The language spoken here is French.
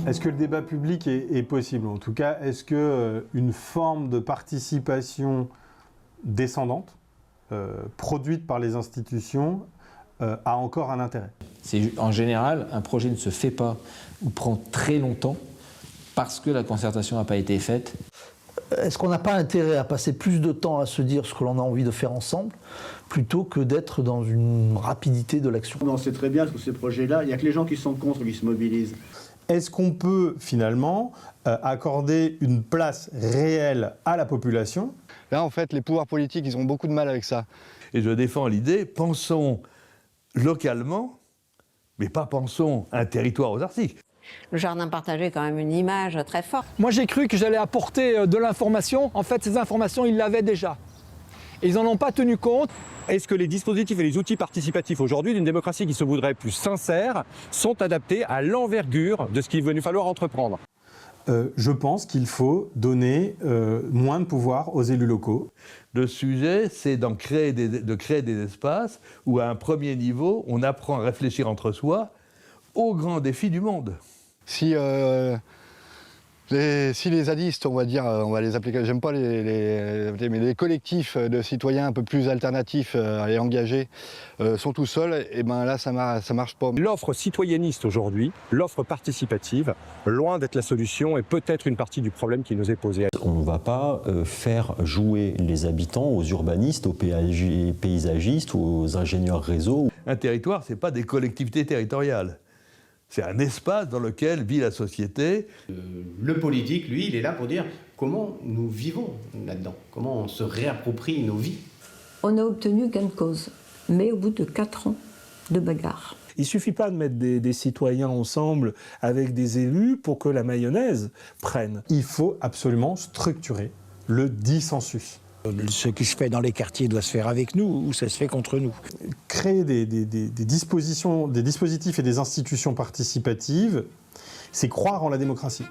Est-ce que le débat public est possible? En tout cas, est-ce qu'une forme de participation descendante, produite par les institutions, a encore un intérêt? En général, un projet ne se fait pas ou prend très longtemps parce que la concertation n'a pas été faite. Est-ce qu'on n'a pas intérêt à passer plus de temps à se dire ce que l'on a envie de faire ensemble, plutôt que d'être dans une rapidité de l'action? On sait très bien que ces projets-là, il n'y a que les gens qui sont contre qui se mobilisent. Est-ce qu'on peut finalement accorder une place réelle à la population? Là, en fait, les pouvoirs politiques, ils ont beaucoup de mal avec ça. Et je défends l'idée, pensons localement, mais pas pensons un territoire aux Arctiques. Le jardin partagé est quand même une image très forte. Moi, j'ai cru que j'allais apporter de l'information. En fait, ces informations, ils l'avaient déjà. Et ils n'en ont pas tenu compte. Est-ce que les dispositifs et les outils participatifs aujourd'hui d'une démocratie qui se voudrait plus sincère sont adaptés à l'envergure de ce qu'il va nous falloir entreprendre? Je pense qu'il faut donner moins de pouvoir aux élus locaux. Le sujet, c'est de créer des espaces où, à un premier niveau, on apprend à réfléchir entre soi aux grands défis du monde. Si les zadistes, on va dire, on va les appeler, j'aime pas mais les collectifs de citoyens un peu plus alternatifs et engagés sont tout seuls, et ben là ça marche pas. L'offre citoyenniste aujourd'hui, l'offre participative, loin d'être la solution, est peut-être une partie du problème qui nous est posé. On ne va pas faire jouer les habitants aux urbanistes, aux paysagistes, aux ingénieurs réseau. Un territoire, c'est pas des collectivités territoriales. C'est un espace dans lequel vit la société. Le politique, lui, il est là pour dire comment nous vivons là-dedans, comment on se réapproprie nos vies. On a obtenu gain de cause, mais au bout de 4 ans de bagarre. Il ne suffit pas de mettre des citoyens ensemble avec des élus pour que la mayonnaise prenne. Il faut absolument structurer le dissensus. Ce qui se fait dans les quartiers doit se faire avec nous ou ça se fait contre nous. Créer des dispositifs et des institutions participatives, c'est croire en la démocratie.